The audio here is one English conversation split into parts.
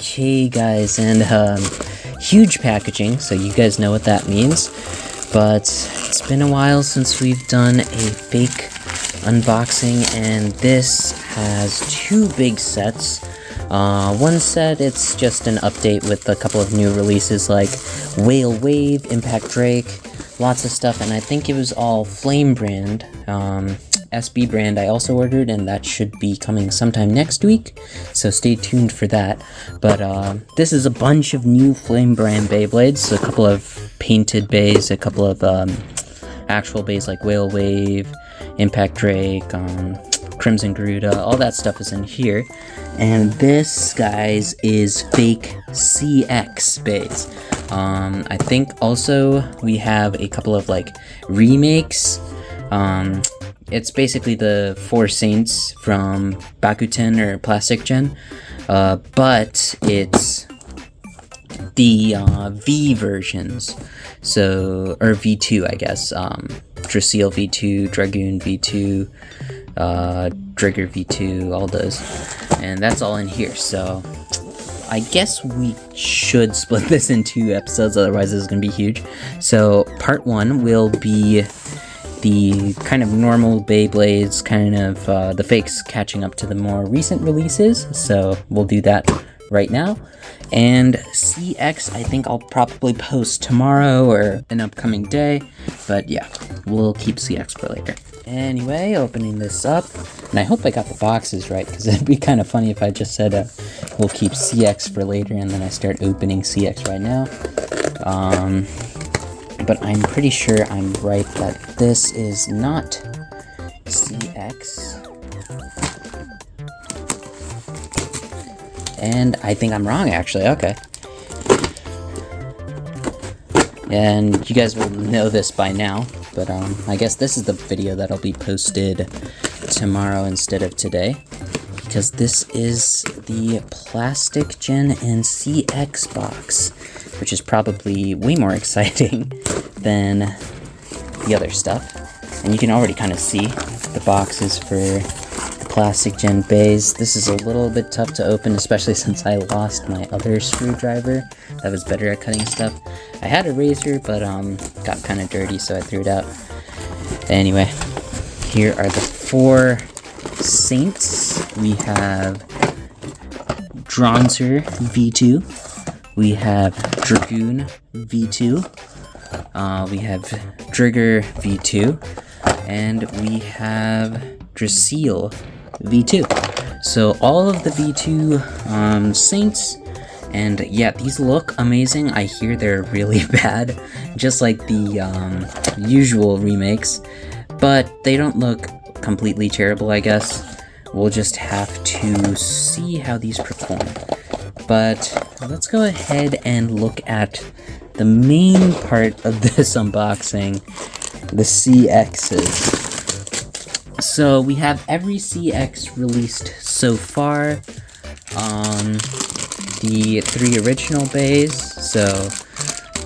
Okay guys, and huge packaging, so you guys know what that means, but it's been a while since we've done a fake unboxing, and this has two big sets. One set, it's just an update with a couple of new releases like Whale Wave, Impact Drake, lots of stuff, and I think it was all Flame brand. SB brand I also ordered, and that should be coming sometime next week, so stay tuned for that. But this is a bunch of new Flame brand Beyblades, a couple of painted bays, a couple of actual bays like Whale Wave, Impact Drake, Crimson Garuda, all that stuff is in here. And this, guys, is fake CX bays. I think also we have a couple of like remakes. It's basically the 4 Saints from Bakuten or Plastic Gen, but it's the V versions, so, or V2 I guess, Drasil V2, Dragoon V2, Drigger V2, all those, and that's all in here. So I guess we should split this in 2 episodes, otherwise this is going to be huge. So part 1 will be the kind of normal Beyblades, kind of the fakes catching up to the more recent releases, so we'll do that right now. And CX, I think I'll probably post tomorrow or an upcoming day, but yeah, we'll keep CX for later. Anyway, opening this up, and I hope I got the boxes right, because it'd be kind of funny if I just said we'll keep CX for later and then I start opening CX right now. But I'm pretty sure I'm right that this is not CX. And I think I'm wrong, actually. Okay. And you guys will know this by now, but I guess this is the video that'll be posted tomorrow instead of today, because this is the Plastic Gen and CX box, which is probably way more exciting than the other stuff. And you can already kind of see the boxes for the Plastic Gen bays. This is a little bit tough to open, especially since I lost my other screwdriver that was better at cutting stuff. I had a razor, but got kind of dirty, so I threw it out. Anyway, here are the 4 Saints. We have Dronzer V2. We have Dragoon V2. We have Drigger V2. And we have Drasil V2. So all of the V2 Saints. And yeah, these look amazing. I hear they're really bad, just like the usual remakes. But they don't look completely terrible, I guess. We'll just have to see how these perform. But let's go ahead and look at the main part of this unboxing, the CXs. So we have every CX released so far. The 3 original bays, so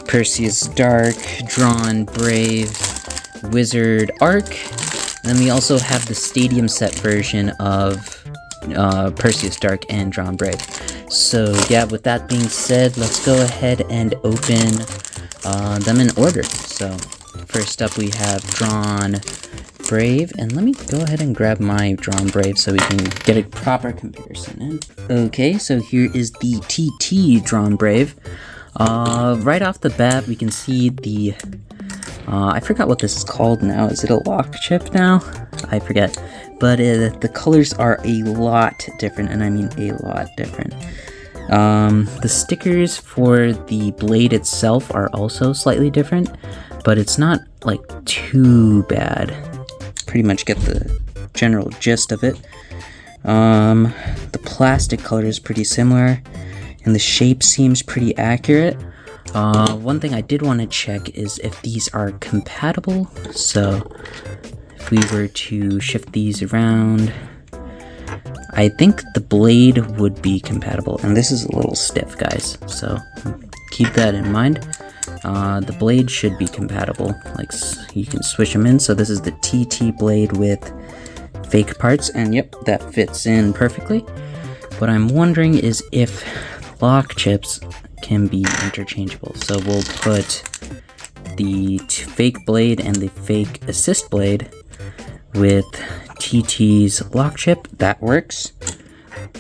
Perseus Dark, Drawn, Brave, Wizard, Arc. Then we also have the Stadium set version of Perseus Dark and Drawn Brave. So yeah, with that being said, let's go ahead and open them in order. So first up we have Drawn Brave, and let me go ahead and grab my Drawn Brave so we can get a proper comparison in. Okay, so here is the TT Drawn Brave. Right off the bat we can see the I forgot what this is called now. Is it a lock chip now? I forget. But the colors are a lot different, and I mean a lot different. The stickers for the blade itself are also slightly different, but it's not like too bad. Pretty much get the general gist of it. The plastic color is pretty similar, and the shape seems pretty accurate. One thing I did want to check is if these are compatible. So if we were to shift these around, I think the blade would be compatible, and this is a little stiff, guys, so keep that in mind. The blade should be compatible, like you can switch them in. So this is the TT blade with fake parts, and yep, that fits in perfectly. What I'm wondering is if lock chips can be interchangeable. So we'll put the fake blade and the fake assist blade with TT's lock chip. That works.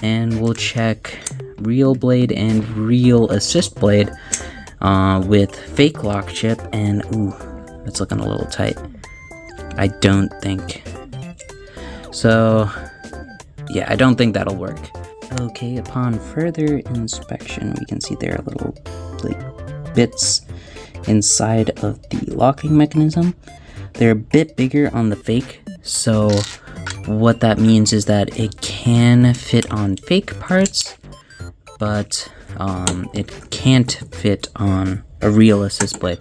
And we'll check real blade and real assist blade with fake lock chip, and ooh, that's looking a little tight. I don't think so. Yeah, I don't think that'll work. Okay, upon further inspection, we can see there are little like bits inside of the locking mechanism. They're a bit bigger on the fake, so what that means is that it can fit on fake parts, but it can't fit on a real assist blade.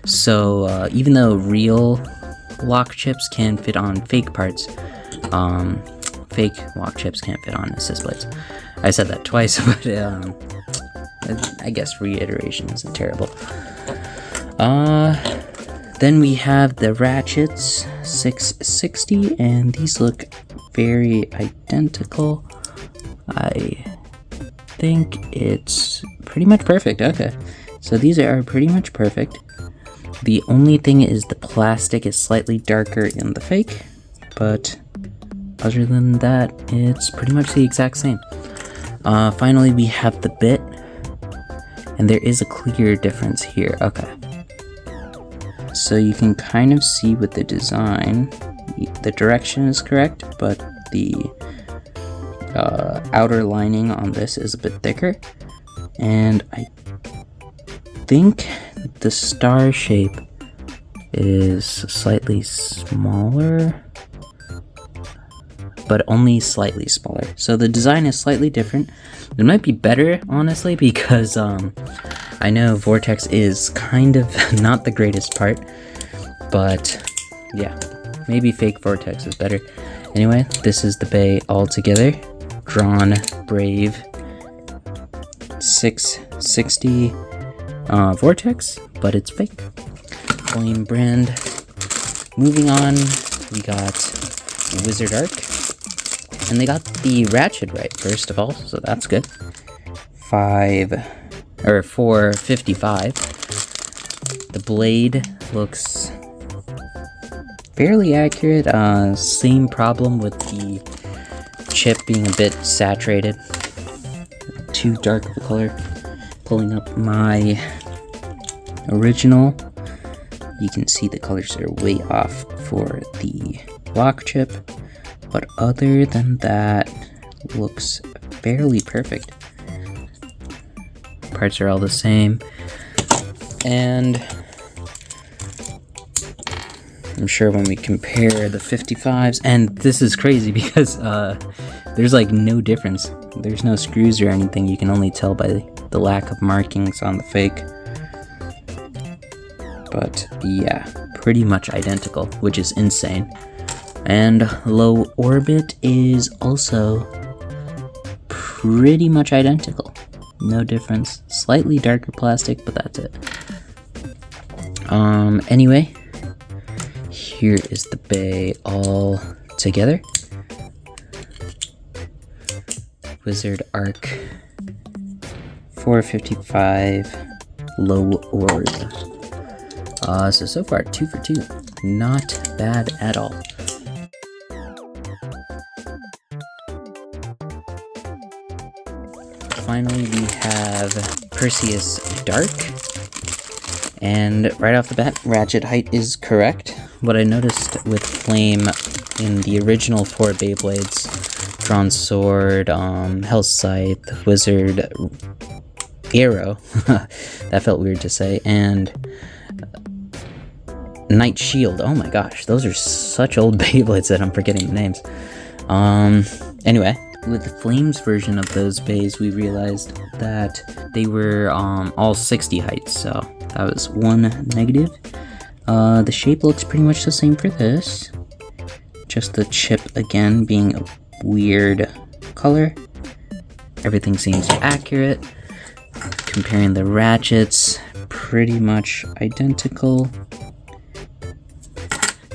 So even though real lock chips can fit on fake parts, fake lock chips can't fit on assist blades. I said that twice, but I guess reiteration isn't terrible. Then we have the ratchets, 660, and these look very identical. I think it's pretty much perfect. Okay, so these are pretty much perfect. The only thing is the plastic is slightly darker in the fake, but other than that, it's pretty much the exact same. Finally, we have the bit, and there is a clear difference here. Okay. So you can kind of see with the design, the direction is correct, but the outer lining on this is a bit thicker. And I think the star shape is slightly smaller, but only slightly smaller. So the design is slightly different. It might be better, honestly, because I know Vortex is kind of not the greatest part, but yeah, maybe fake Vortex is better. Anyway, this is the bay all together. Drawn Brave 660 Vortex, but it's fake. Flame brand. Moving on, we got Wizard Arc, and they got the ratchet right first of all, so that's good. 455. The blade looks fairly accurate. Same problem with the chip being a bit saturated, too dark of a color. Pulling up my original, you can see the colors are way off for the lock chip, but other than that, looks fairly perfect. Parts are all the same, and I'm sure when we compare the 55s, and this is crazy because there's like no difference. There's no screws or anything. You can only tell by the lack of markings on the fake. But yeah, pretty much identical, which is insane. And low orbit is also pretty much identical. No difference. Slightly darker plastic, but that's it. Anyway, here is the bay all together. Wizard Arc 455 low orb. So far 2 for 2. Not bad at all. Finally, we have Perseus Dark, and right off the bat, ratchet height is correct. What I noticed with Flame in the original 4 Beyblades, Drawn Sword, Hell's Scythe, Wizard Arrow, that felt weird to say, and Knight Shield. Oh my gosh, those are such old Beyblades that I'm forgetting the names. Anyway, with the Flames version of those bays, we realized that they were all 60 heights, so that was one negative. The shape looks pretty much the same for this, just the chip again being a weird color. Everything seems accurate. Comparing the ratchets, pretty much identical.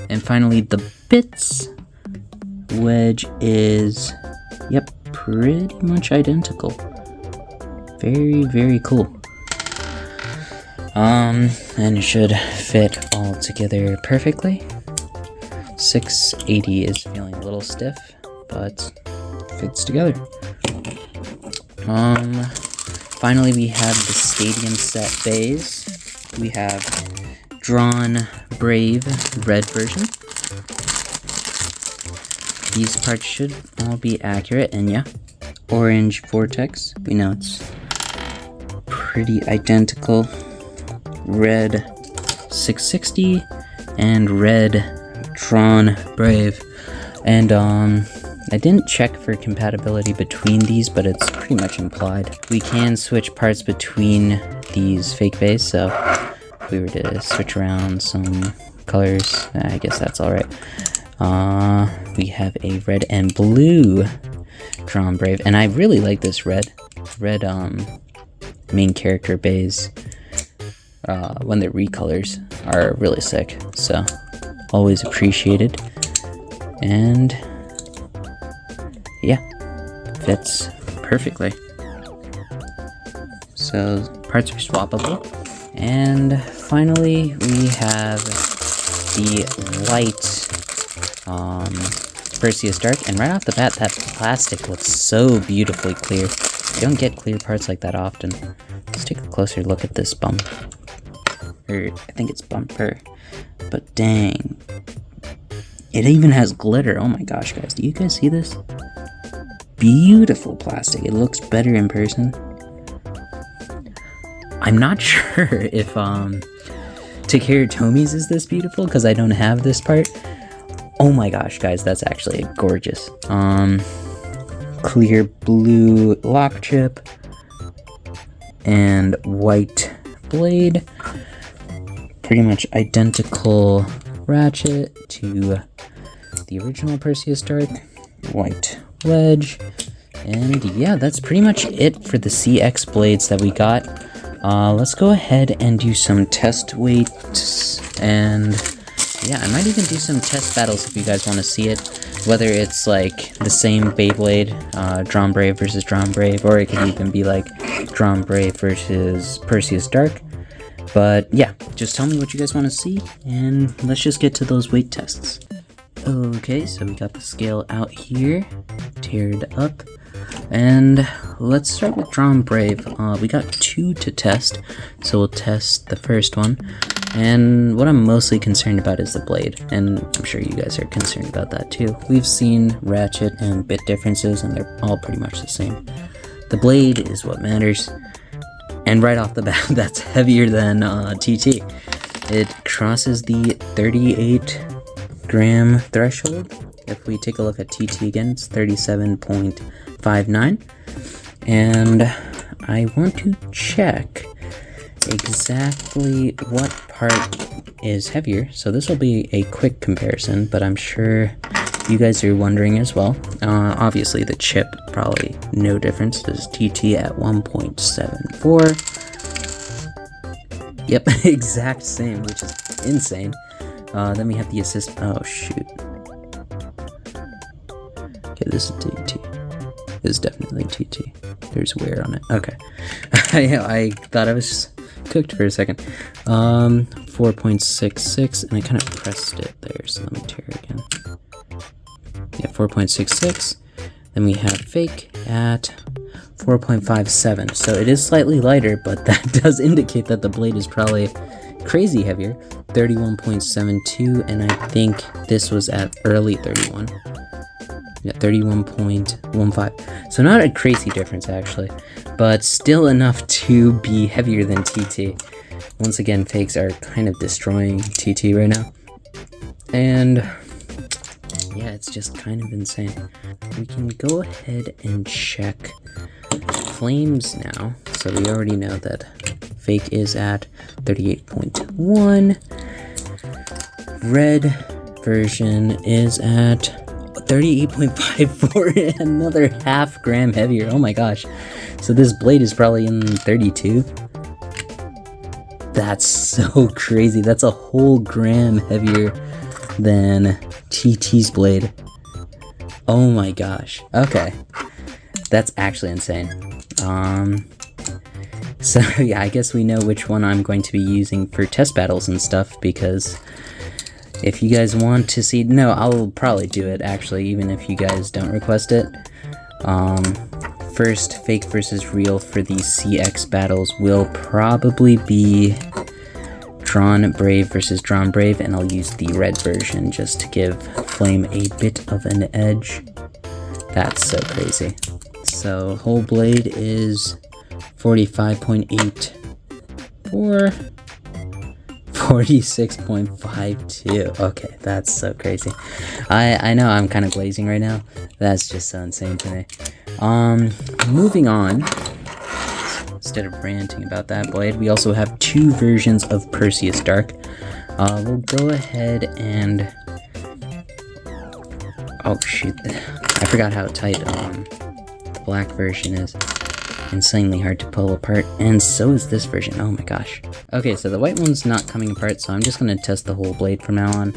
And finally, the bits wedge is, yep, pretty much identical. Very, very cool. And it should fit all together perfectly. 680 is feeling a little stiff, but fits together. Finally we have the stadium set bays. We have Drawn Brave red version. These parts should all be accurate, and yeah, orange vortex. We know it's pretty identical. Red 660 and red Drawn Brave. And I didn't check for compatibility between these, but it's pretty much implied. We can switch parts between these fake bays, so if we were to switch around some colors, I guess that's alright. We have a red and blue Drawn Brave, and I really like this red main character bays. When they're recolors are really sick, so always appreciated. And yeah, fits perfectly. So parts are swappable. And finally we have the white Perseus Dark, and right off the bat that plastic looks so beautifully clear. You don't get clear parts like that often. Let's take a closer look at this bump. Or I think it's bumper, but dang, it even has glitter. Oh my gosh, guys, do you guys see this? Beautiful plastic. It looks better in person. I'm not sure if Takeru Tomi's is this beautiful, because I don't have this part. Oh my gosh, guys, that's actually gorgeous. Clear blue lock chip and white blade. Pretty much identical ratchet to the original Perseus Dark. White wedge. And yeah, that's pretty much it for the CX blades that we got. Let's go ahead and do some test weights, and yeah, I might even do some test battles if you guys want to see it. Whether it's like the same Beyblade, Drawn Brave versus Drawn Brave, or it could even be like Drawn Brave versus Perseus Dark. But yeah, just tell me what you guys want to see, and let's just get to those weight tests. Okay, so we got the scale out here, teared up, and let's start with Drawn Brave. We got 2 to test, so we'll test the first one. And what I'm mostly concerned about is the blade, and I'm sure you guys are concerned about that too. We've seen ratchet and bit differences, and they're all pretty much the same. The blade is what matters, and right off the bat, that's heavier than TT. It crosses the 38 gram threshold. If we take a look at TT again, it's 37.59. And I want to check exactly what part is heavier. So this will be a quick comparison, but I'm sure you guys are wondering as well. Obviously the chip, probably no difference. This is TT at 1.74. Yep, exact same, which is insane. Then we have the assist. Oh shoot. Okay, this is TT. This is definitely TT. There's wear on it. Okay. I thought I was cooked for a second. 4.66, and I kind of pressed it there, so let me tear it again. Yeah, 4.66. Then we have fake at 4.57. So it is slightly lighter, but that does indicate that the blade is probably crazy heavier. 31.72, and I think this was at early 31. Yeah, 31.15. So not a crazy difference actually, but still enough to be heavier than TT. Once again, fakes are kind of destroying TT right now. And yeah, it's just kind of insane. We can go ahead and check flames now. So we already know that fake is at 38.1. Red version is at 38.54, another half gram heavier. Oh my gosh. So this blade is probably in 32. That's so crazy. That's a whole gram heavier than TT's blade. Oh my gosh. Okay. That's actually insane. So yeah, I guess we know which one I'm going to be using for test battles and stuff, because if you guys want to see, no, I'll probably do it actually, even if you guys don't request it. First fake versus real for these CX battles will probably be Drawn Brave versus Drawn Brave, and I'll use the red version just to give Flame a bit of an edge. That's so crazy. So whole blade is 45.8 or 46.52. Okay, that's so crazy. I know I'm kind of glazing right now. That's just so insane to me. Moving on. Instead of ranting about that blade, we also have two versions of Perseus Dark. We'll go ahead and... Oh shoot, I forgot how tight the black version is. Insanely hard to pull apart, and so is this version. Oh my gosh. Okay, so the white one's not coming apart, so I'm just going to test the whole blade from now on.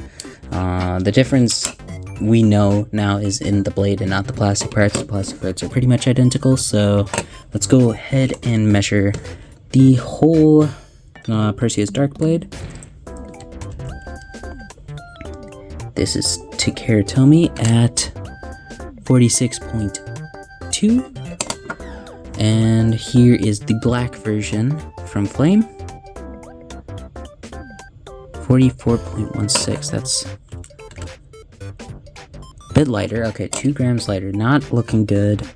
The difference we know now is in the blade and not the plastic parts. The plastic parts are pretty much identical, so let's go ahead and measure the whole Perseus Dark blade. This is Takeratomi at 46.2. And here is the black version from Flame. 44.16. That's a bit lighter. Okay, 2 grams lighter. Not looking good.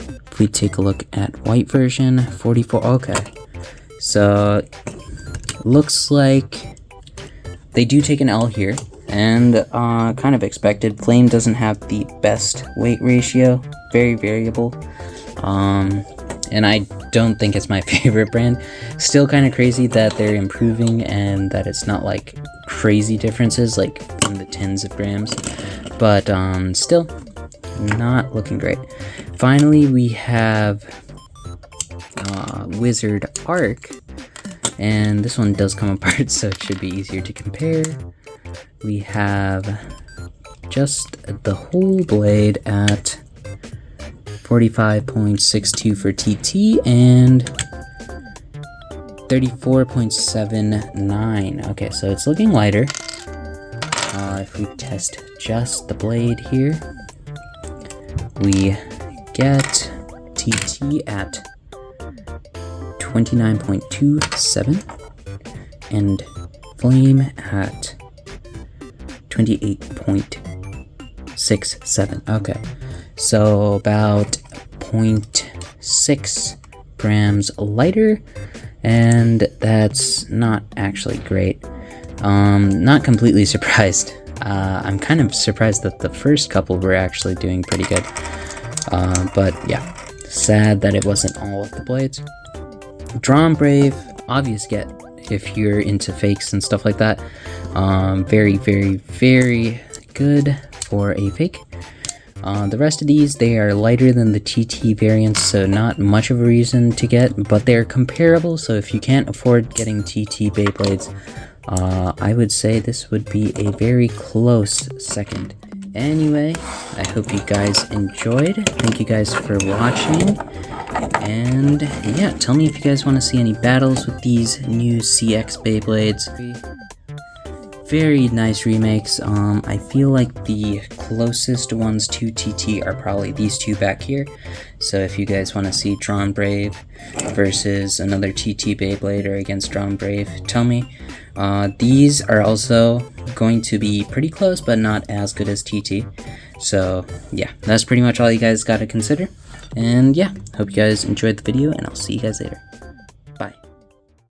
If we take a look at white version, 44. Okay. So, looks like they do take an L here. And kind of expected. Flame doesn't have the best weight ratio. Very variable. And I don't think it's my favorite brand. Still kind of crazy that they're improving and that it's not like crazy differences, like in the tens of grams, but still not looking great. Finally, we have Wizard Arc, and this one does come apart, so it should be easier to compare. We have just the whole blade at 45.62 for TT and 34.79. Okay, so it's looking lighter. If we test just the blade here, we get TT at 29.27 and Flame at 28.67. Okay, so about 0.6 grams lighter, and that's not actually great. Not completely surprised. I'm kind of surprised that the first couple were actually doing pretty good. But yeah, sad that it wasn't all of the blades. Drawn Brave, obvious get if you're into fakes and stuff like that. Very, very, very good for a fake. The rest of these, they are lighter than the TT variants, so not much of a reason to get, but they're comparable, so if you can't afford getting TT Beyblades, I would say this would be a very close second. Anyway, I hope you guys enjoyed. Thank you guys for watching. And yeah, tell me if you guys want to see any battles with these new CX Beyblades. Very nice remakes. I feel like the closest ones to TT are probably these two back here. So if you guys want to see Drawn Brave versus another TT Beyblade or against Drawn Brave, tell me. These are also going to be pretty close, but not as good as TT. So yeah, that's pretty much all you guys got to consider. And yeah, hope you guys enjoyed the video, and I'll see you guys later.